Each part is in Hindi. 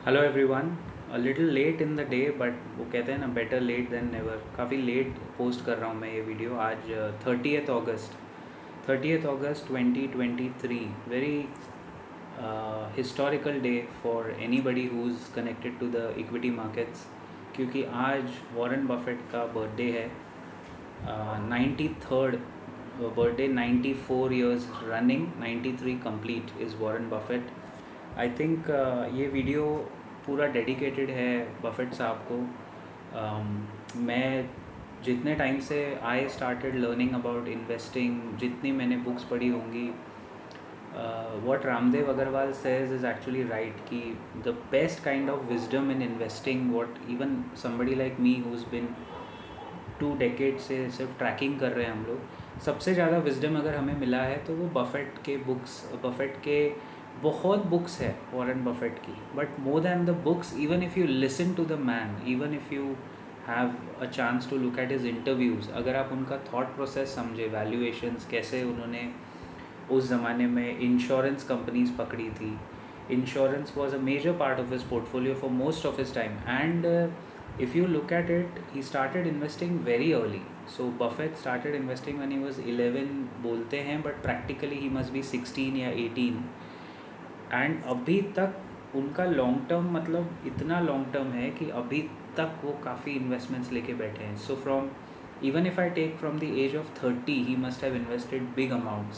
Hello everyone. Little late in the day but वो कहते हैं ना, बेटर लेट देन नेवर। काफ़ी लेट पोस्ट कर रहा हूँ मैं ये वीडियो आज। 30th अगस्त 2023, very historical day for anybody who is connected to the equity markets, क्योंकि आज वॉरेन बफेट का बर्थडे है। 93rd birthday, 94 years running, 93 complete is Warren Buffett. I think ये वीडियो पूरा डेडिकेटेड है बफेट साहब को। मैं जितने टाइम से I started learning about investing, जितनी मैंने बुक्स पढ़ी होंगी, what Ramdev Agrawal says is actually right कि the best kind of wisdom in investing, what even somebody like me who is been 2 decades से सिर्फ ट्रैकिंग कर रहे हैं हम लोग, सबसे ज़्यादा विजडम अगर हमें मिला है तो वो बफेट के बुक्स, बफेट के बहुत बुक्स है वॉरेन बफेट की। But more than the books, even if you listen to the man, even if you have a chance to look at his interviews, अगर आप उनका थॉट प्रोसेस समझे, वैल्यूएशंस कैसे उन्होंने उस ज़माने में इंश्योरेंस कंपनीज पकड़ी थी। Insurance was a major part of his portfolio for most of his time, and if you look at it, he started investing very early. So Buffett started investing when he was 11 बोलते हैं, but practically he must be 16 या 18, एंड अभी तक उनका लॉन्ग टर्म, मतलब इतना लॉन्ग टर्म है कि अभी तक वो काफ़ी इन्वेस्टमेंट्स लेके बैठे हैं। So from, even if I take from the age of 30, he must have invested big amounts.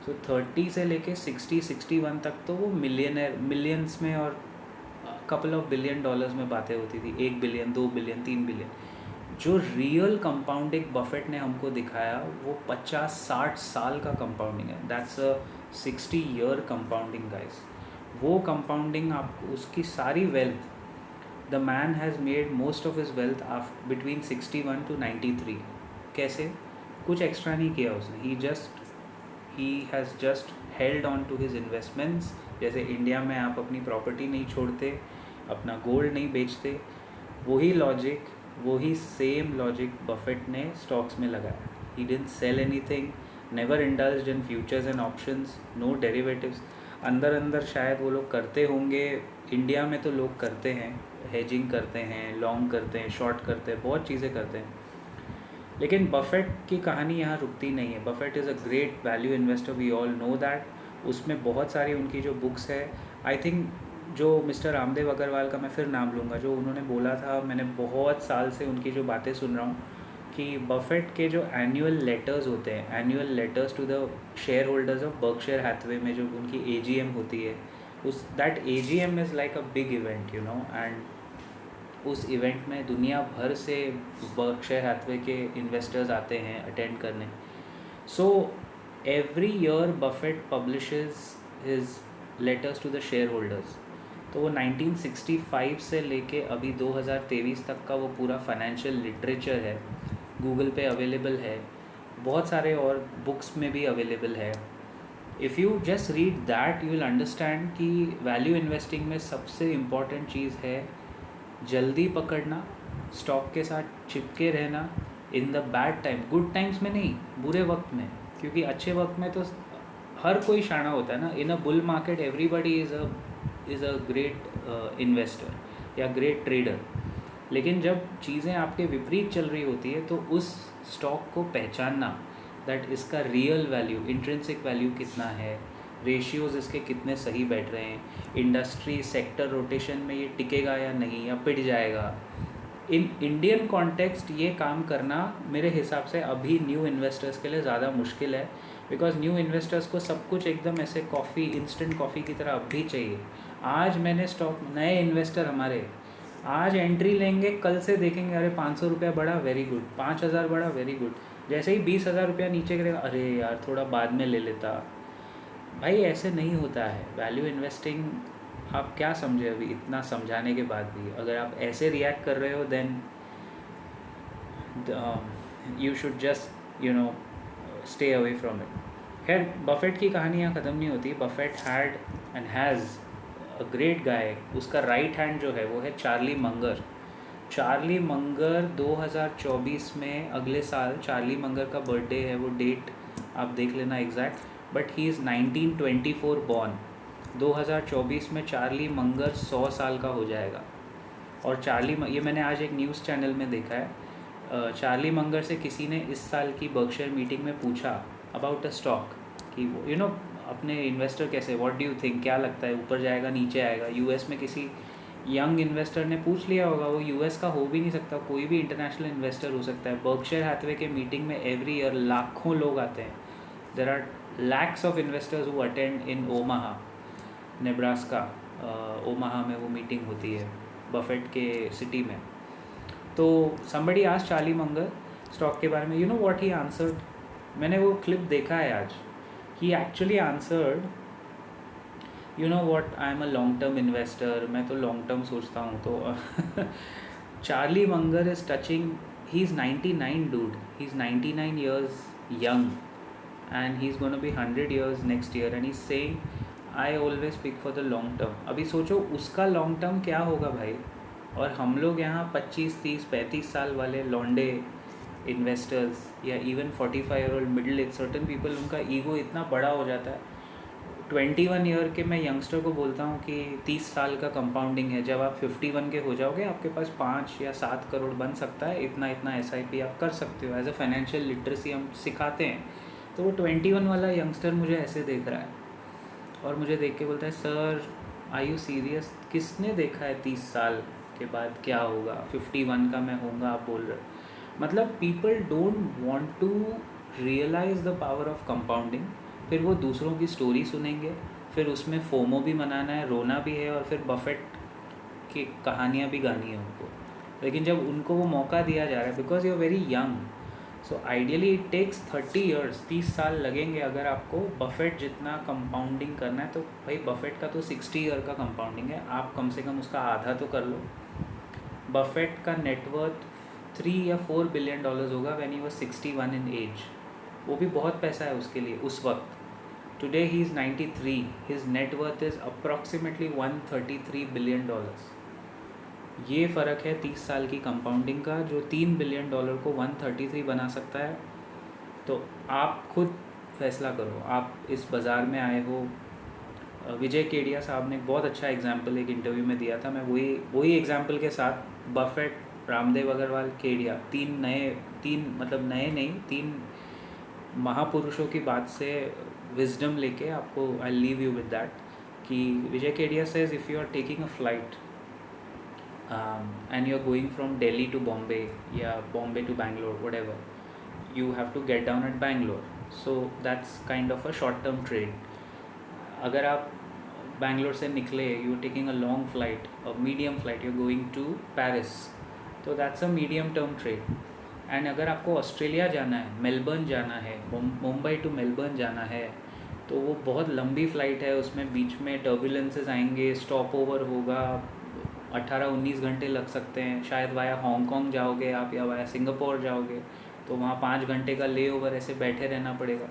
So 30 से लेके 60-61 तक तो वो मिलियंस में और कपल ऑफ बिलियन डॉलर्स में बातें होती थी, 1 बिलियन, 2 बिलियन, 3 बिलियन। जो रियल कंपाउंडिंग बफेट ने हमको दिखाया वो 50-60 साल का कंपाउंडिंग है। That's a 60 year compounding guys. वो कंपाउंडिंग, आप उसकी सारी wealth, the man has made most of his wealth between 61 to 93। कैसे? कुछ एक्स्ट्रा नहीं किया उसने, ही has just held on to his investments. जैसे इंडिया में आप अपनी प्रॉपर्टी नहीं छोड़ते, अपना गोल्ड नहीं बेचते, वही लॉजिक, वही सेम लॉजिक बफेट ने स्टॉक्स में लगाया। He didn't sell anything, never indulged in futures and options, no derivatives. अंदर शायद वो लोग करते होंगे, इंडिया में तो लोग करते हैं, हेजिंग करते हैं, लॉन्ग करते हैं, शॉर्ट करते हैं, बहुत चीज़ें करते हैं। लेकिन बफेट की कहानी यहाँ रुकती नहीं है। Buffett is a great value investor, we all know that. उसमें बहुत सारी उनकी जो बुक्स है, आई थिंक जो मिस्टर रामदेव अग्रवाल का मैं फिर नाम लूँगा, जो उन्होंने बोला था, मैंने बहुत साल से उनकी जो बातें सुन रहा हूँ कि बफेट के जो एनुअल लेटर्स होते हैं, annual letters to the shareholders of Berkshire Hathaway में जो उनकी AGM होती है, उस that AGM is like a big event, you know. And उस इवेंट में दुनिया भर से बर्कशायर हैथवे के इन्वेस्टर्स आते हैं अटेंड करने। So every year Buffett publishes his letters to the shareholders. तो वो 1965 से लेके अभी 2023 तक का वो पूरा फाइनेंशियल लिटरेचर है, गूगल पे अवेलेबल है, बहुत सारे और बुक्स में भी अवेलेबल है। If you just read that you will understand कि वैल्यू इन्वेस्टिंग में सबसे इम्पॉर्टेंट चीज़ है जल्दी पकड़ना, स्टॉक के साथ चिपके रहना, in the bad time, good times में नहीं, बुरे वक्त में। क्योंकि अच्छे वक्त में तो हर कोई शाना होता है ना। In a bull market everybody is a great investor या ग्रेट ट्रेडर। लेकिन जब चीज़ें आपके विपरीत चल रही होती है तो उस स्टॉक को पहचानना, दैट इसका रियल वैल्यू, इंट्रिंसिक वैल्यू कितना है, रेशियोज़ इसके कितने सही बैठ रहे हैं, इंडस्ट्री सेक्टर रोटेशन में ये टिकेगा या नहीं, या पिट जाएगा। इन इंडियन कॉन्टेक्स्ट ये काम करना मेरे हिसाब से अभी न्यू इन्वेस्टर्स के लिए ज़्यादा मुश्किल है, बिकॉज न्यू इन्वेस्टर्स को सब कुछ एकदम ऐसे कॉफ़ी, इंस्टेंट कॉफ़ी की तरह अभी चाहिए। आज मैंने स्टॉक, नए इन्वेस्टर हमारे आज एंट्री लेंगे, कल से देखेंगे अरे 500 रुपया बढ़ा, वेरी गुड, 5000 बढ़ा, वेरी गुड। जैसे ही 20,000 रुपया नीचे गिरेगा, अरे यार थोड़ा बाद में ले लेता। भाई ऐसे नहीं होता है वैल्यू इन्वेस्टिंग। आप क्या समझे अभी इतना समझाने के बाद भी? अगर आप ऐसे रिएक्ट कर रहे हो then you should just stay away from it. खैर, बफेट की कहानी यहाँ ख़त्म नहीं होती। Buffett had and has a great guy, उसका राइट हैंड जो है वो है चार्ली मंगर। चार्ली मंगर 2024 में, अगले साल चार्ली मंगर का बर्थडे है, वो डेट आप देख लेना exact, but he is 1924 born. 2024 में चार्ली मंगर 100 साल का हो जाएगा। और ये मैंने आज एक न्यूज़ चैनल में देखा है, चार्ली मंगर से किसी ने इस साल की बर्कशायर मीटिंग में पूछा अबाउट अ स्टॉक कि अपने इन्वेस्टर कैसे, व्हाट डू यू थिंक, क्या लगता है ऊपर जाएगा नीचे आएगा। यूएस में किसी यंग इन्वेस्टर ने पूछ लिया होगा, वो यूएस का हो भी नहीं सकता, कोई भी इंटरनेशनल इन्वेस्टर हो सकता है। बर्कशायर हैथवे के मीटिंग में एवरी ईयर लाखों लोग आते हैं। There are lakhs of investors who attend in Omaha, Nebraska. Omaha में वो मीटिंग होती है बफेट के सिटी में। तो somebody asked Charlie Munger stock के बारे में, what he answered, मैंने वो क्लिप देखा है आज। he actually answered, what, I am a long term investor, मैं तो लॉन्ग टर्म सोचता हूँ। तो Charlie Munger is touching, he is 99 dude, he is 99 years young and he is going to be 100 years next year and he is saying I always pick for the long term। अभी सोचो उसका लॉन्ग टर्म क्या होगा भाई। और हम लोग यहाँ 25, 30, 35 साल वाले लॉन्डे इन्वेस्टर्स या even 45 year old middle age certain people, उनका ईगो इतना बड़ा हो जाता है। 21 ईयर के मैं यंगस्टर को बोलता हूँ कि 30 साल का कंपाउंडिंग है, जब आप 51 के हो जाओगे आपके पास 5 या 7 करोड़ बन सकता है, इतना SIP आप कर सकते हो। एज अ फाइनेंशियल लिटरेसी हम सिखाते हैं। तो वो 21 वाला यंगस्टर मुझे ऐसे देख रहा है और मुझे देख के बोलता है, सर आर यू सीरियस, किसने देखा है 30 साल के बाद क्या होगा, 51 का मैं होऊंगा आप बोल रहे हो। मतलब people don't want to realise the power of compounding. फिर वो दूसरों की स्टोरी सुनेंगे, फिर उसमें फोमो भी मनाना है, रोना भी है, और फिर बफेट की कहानियाँ भी गानी है उनको। लेकिन जब उनको वो मौका दिया जा रहा है, because you are very young, so ideally it takes 30 years, 30 साल लगेंगे अगर आपको बफेट जितना कंपाउंडिंग करना है। तो भाई बफेट का तो 60 ईयर का कंपाउंडिंग है, आप कम से कम उसका आधा तो कर लो। बफेट का नेटवर्थ 3 या 4 बिलियन डॉलर्स होगा when he was 61 in age. वो भी बहुत पैसा है उसके लिए उस वक्त। Today he is 93, his net worth is approximately 133 billion dollars. ये फ़र्क है 30 साल की कंपाउंडिंग का, जो 3 बिलियन डॉलर को 133 बना सकता है। तो आप खुद फैसला करो। आप इस बाज़ार में आए हो। विजय केडिया साहब ने एक बहुत अच्छा एग्जाम्पल एक इंटरव्यू में दिया था। मैं वही एग्जाम्पल के साथ बफेट, रामदेव अग्रवाल, केडिया, तीन महापुरुषों की बात से विजडम लेके आपको I leave you with that कि Vijay Kedia says if you are taking a flight and you're going from Delhi to Bombay, yeah, Bombay to Bangalore, whatever, you have to get down at Bangalore. So that's kind of a short term trade. अगर आप बैंगलोर से निकले, you are taking a long flight, a medium flight, you are going to Paris, तो that's a medium term trade. And अगर आपको ऑस्ट्रेलिया जाना है, मेलबर्न जाना है, मुंबई टू मेलबर्न जाना है, तो वो बहुत लंबी फ़्लाइट है, उसमें बीच में टर्बुलेंसेस आएंगे, स्टॉप ओवर होगा, 18-19 घंटे लग सकते हैं। शायद वाया हांगकांग जाओगे आप या वाया सिंगापुर जाओगे तो वहाँ 5 घंटे का ले ओवर, ऐसे बैठे रहना पड़ेगा।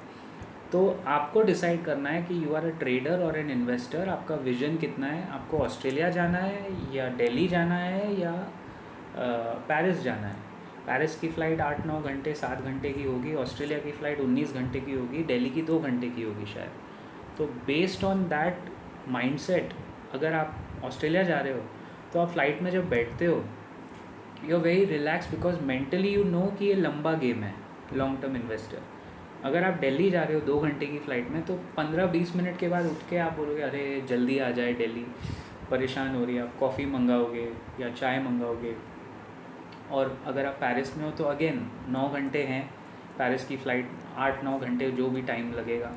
तो आपको डिसाइड करना है कि यू आर अ ट्रेडर और एन इन्वेस्टर। आपका विजन कितना है, आपको ऑस्ट्रेलिया जाना है या दिल्ली जाना है या पेरिस जाना है। पेरिस की फ़्लाइट 8-9 घंटे 7 घंटे की होगी, ऑस्ट्रेलिया की फ़्लाइट 19 घंटे की होगी, दिल्ली की 2 घंटे की होगी शायद। तो बेस्ड ऑन दैट माइंडसेट, अगर आप ऑस्ट्रेलिया जा रहे हो तो आप फ्लाइट में जब बैठते हो you are very relax, because mentally you know कि ये लंबा गेम है, लॉन्ग टर्म इन्वेस्टर। अगर आप दिल्ली जा रहे हो 2 घंटे की फ़्लाइट में, तो 15-20 मिनट के बाद उठ के आप बोलोगे अरे जल्दी आ जाए दिल्ली, परेशान हो रही है, आप कॉफ़ी मंगाओगे या चाय मंगाओगे। और अगर आप पेरिस में हो तो अगेन 9 घंटे हैं पेरिस की फ़्लाइट, 8-9 घंटे जो भी टाइम लगेगा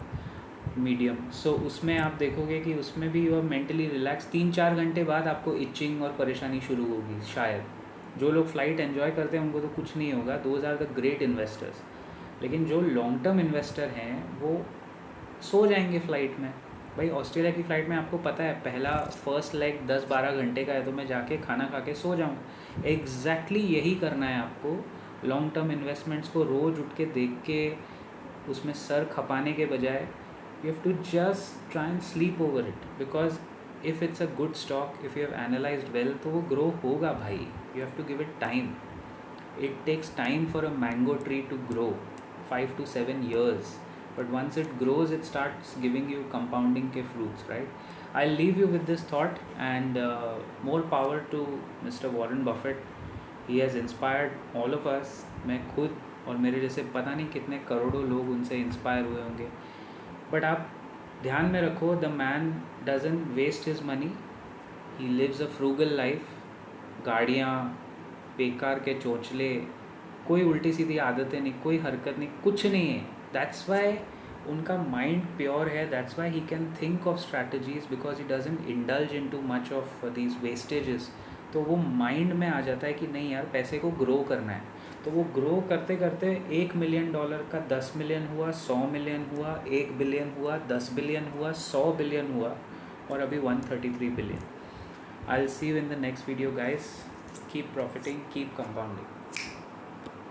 मीडियम। सो उसमें आप देखोगे कि उसमें भी यू आर मेंटली रिलैक्स। 3-4 घंटे बाद आपको इचिंग और परेशानी शुरू होगी शायद। जो लोग फ़्लाइट एंजॉय करते हैं उनको तो कुछ नहीं होगा, those are the great investors. लेकिन जो लॉन्ग टर्म इन्वेस्टर हैं वो सो जाएंगे फ़्लाइट में। भाई ऑस्ट्रेलिया की फ़्लाइट में आपको पता है पहला फर्स्ट लेग 10-12 घंटे का है, तो मैं जाके खाना खा के सो जाऊँ। एग्जैक्टली यही करना है आपको। लॉन्ग टर्म इन्वेस्टमेंट्स को रोज़ उठ के देख के उसमें सर खपाने के बजाय you have to just try and sleep over it, because if it's a good stock, if you have analyzed well, तो वो grow होगा भाई। You have to give it time. It takes time for a mango tree to grow, 5 to 7 years, but once it grows it starts giving you compounding के fruits, right? I'll leave you with this thought, and more power to Mr. Warren Buffett. He has inspired all of us. मैं खुद और मेरे जैसे पता नहीं कितने करोड़ों लोग उनसे इंस्पायर हुए होंगे. बट आप ध्यान में रखो, the man doesn't waste his money, he lives a frugal life. गाड़ियाँ, बेकार के चोचले, कोई उल्टी सीधी आदतें नहीं, कोई हरकत नहीं, कुछ नहीं है. दैट्स वाई उनका माइंड प्योर है. That's why he can think of strategies, because he doesn't indulge in too much of these vestiges. तो वो माइंड में आ जाता है कि नहीं यार, पैसे को ग्रो करना है. तो वो ग्रो करते करते $1 मिलियन का 10 मिलियन हुआ, 100 मिलियन हुआ, 1 बिलियन हुआ, 10 बिलियन हुआ, 100 बिलियन हुआ, और अभी 133 billion. I'll see you in the next video, guys. Keep profiting, keep compounding.